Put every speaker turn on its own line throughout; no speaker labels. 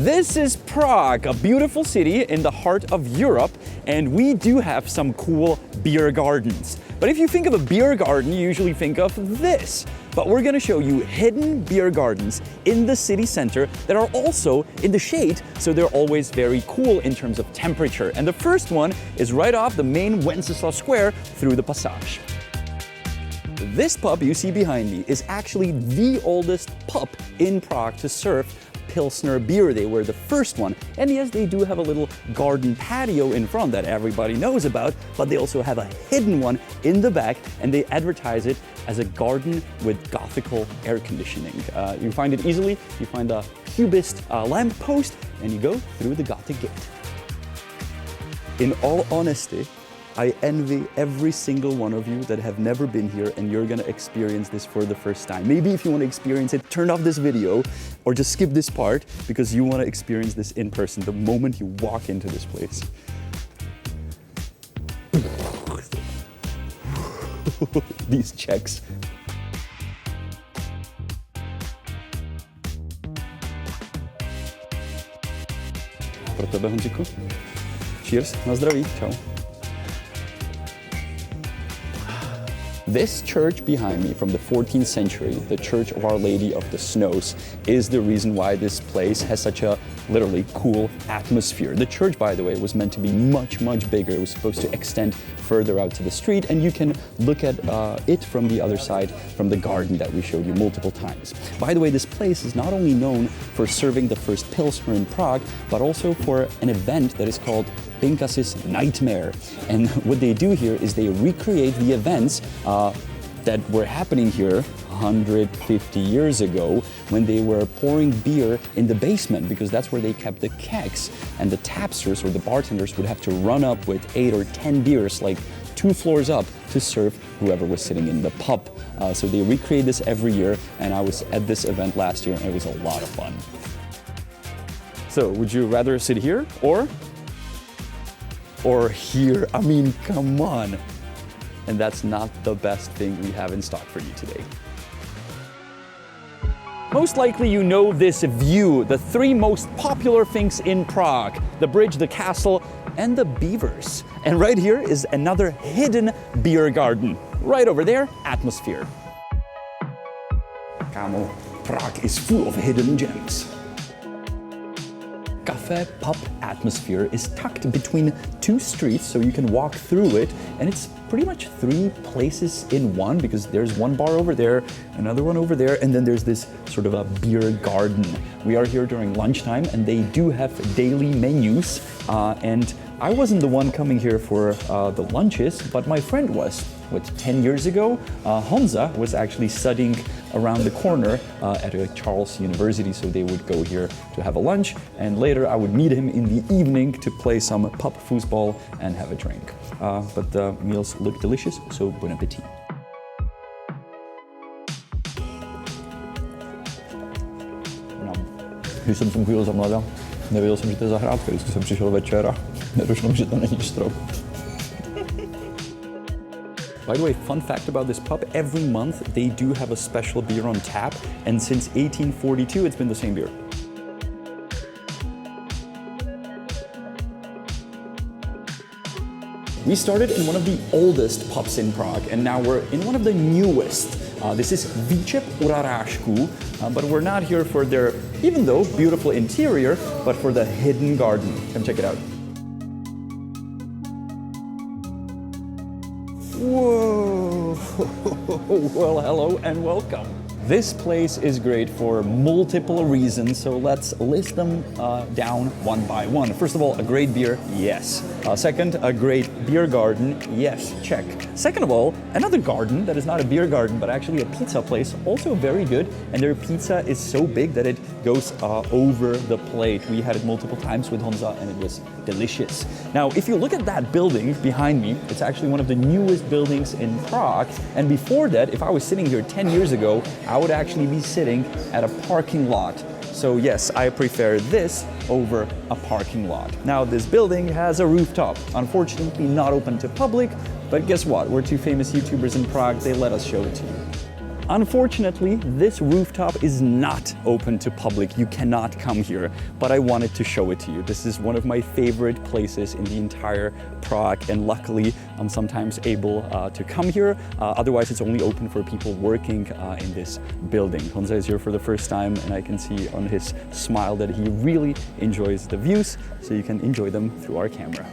This is Prague, a beautiful city in the heart of Europe, and we do have some cool beer gardens. But if you think of a beer garden, you usually think of this. But we're gonna show you hidden beer gardens in the city center that are also in the shade, so they're always very cool in terms of temperature. And the first one is right off the main Wenceslav Square through the Passage. This pub you see behind me is actually the oldest pub in Prague to serve Pilsner beer. They were the first one. And yes, they do have a little garden patio in front that everybody knows about, but they also have a hidden one in the back, and they advertise it as a garden with Gothical air conditioning. You find it easily. You find a cubist lamp post, and you go through the Gothic gate. In all honesty, I envy every single one of you that have never been here and you're gonna experience this for the first time. Maybe if you wanna experience it, turn off this video or just skip this part because you wanna experience this in person the moment you walk into this place. These Czechs. Pro tebe, Honziku. Cheers, na zdraví, čau. This church behind me from the 14th century, the Church of Our Lady of the Snows, is the reason why this place has such a literally cool atmosphere. The church, by the way, was meant to be much, much bigger. It was supposed to extend further out to the street, and you can look at it from the other side, from the garden that we showed you multiple times. By the way, this place is not only known for serving the first Pilsner in Prague, but also for an event that is called Pinkasů's Nightmare. And what they do here is they recreate the events that were happening here 150 years ago when they were pouring beer in the basement, because that's where they kept the kegs, and the tapsters or the bartenders would have to run up with 8 or 10 beers, like 2 floors up, to serve whoever was sitting in the pub. So they recreate this every year, and I was at this event last year and it was a lot of fun. So would you rather sit here or here? I mean, come on. And that's not the best thing we have in stock for you today. Most likely you know this view, the 3 most popular things in Prague: the bridge, the castle, and the beavers. And right here is another hidden beer garden. Right over there, Atmosphere. Kámo, Prague is full of hidden gems. Cafe Pub Atmosphere is tucked between 2 streets, so you can walk through it, and it's pretty much 3 places in one, because there's one bar over there, another one over there, and then there's this sort of a beer garden. We are here during lunchtime, and they do have daily menus, and I wasn't the one coming here for the lunches, but my friend was. 10 years ago, Honza was actually studying around the corner at a Charles University, so they would go here to have a lunch, and later I would meet him in the evening to play some pub foosball and have a drink. But the meals look delicious, so bon appetit. Když jsem sem chodil za mladá, nevěděl jsem, že to je zahrádka, vždycky jsem přišel večer a nedošlo mi, že to není strop. By the way, fun fact about this pub, every month they do have a special beer on tap, and since 1842 it's been the same beer. We started in one of the oldest pubs in Prague, and now we're in one of the newest. This is Výčep u Rarášků, but we're not here for their, even though beautiful interior, but for the hidden garden. Come check it out. Whoa! Well, hello and welcome. This place is great for multiple reasons, so let's list them down one by one. First of all, a great beer, yes. Second, a great beer garden, yes, check. Second of all, another garden that is not a beer garden, but actually a pizza place, also very good, and their pizza is so big that it goes over the plate. We had it multiple times with Honza, and it was delicious. Now, if you look at that building behind me, it's actually one of the newest buildings in Prague, and before that, if I was sitting here 10 years ago, I would actually be sitting at a parking lot. So yes, I prefer this over a parking lot. Now, this building has a rooftop. Unfortunately, not open to public, but guess what? We're 2 famous YouTubers in Prague. They let us show it to you. Unfortunately, this rooftop is not open to public. You cannot come here, but I wanted to show it to you. This is one of my favorite places in the entire Prague, and luckily I'm sometimes able to come here. Otherwise, it's only open for people working in this building. Honza is here for the first time, and I can see on his smile that he really enjoys the views, so you can enjoy them through our camera.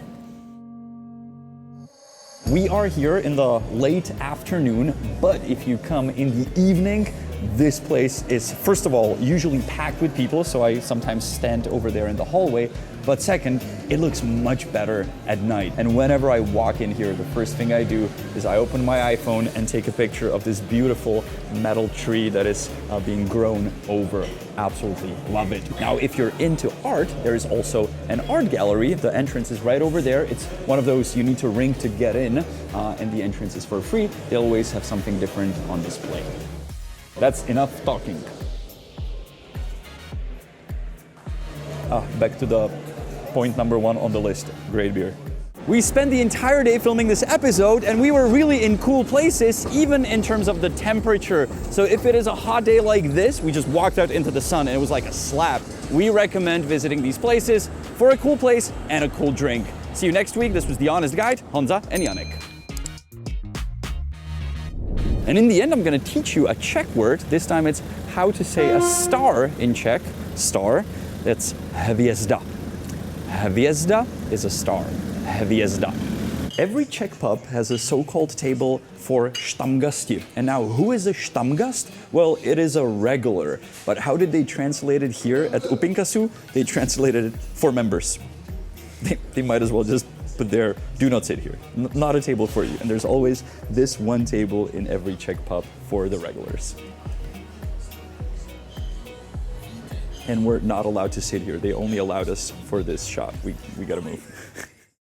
We are here in the late afternoon, but if you come in the evening, this place is, first of all, usually packed with people, so I sometimes stand over there in the hallway. But second, it looks much better at night. And whenever I walk in here, the first thing I do is I open my iPhone and take a picture of this beautiful metal tree that is being grown over. Absolutely love it. Now, if you're into art, there is also an art gallery. The entrance is right over there. It's one of those you need to ring to get in, and the entrance is for free. They always have something different on display. That's enough talking. Back to the point number one on the list, great beer. We spent the entire day filming this episode, and we were really in cool places, even in terms of the temperature. So if it is a hot day like this, we just walked out into the sun and it was like a slap. We recommend visiting these places for a cool place and a cool drink. See you next week. This was The Honest Guide, Honza and Janek. And in the end, I'm gonna teach you a Czech word. This time it's how to say a star in Czech. Star, that's hvězda. Hvězda is a star. Hvězda. Every Czech pub has a so-called table for Stammgäste. And now, who is a Stammgast? Well, it is a regular. But how did they translate it here at Pinkasů? They translated it for members. They might as well just put there, do not sit here. Not a table for you. And there's always this one table in every Czech pub for the regulars. And we're not allowed to sit here. They only allowed us for this shot. We gotta move.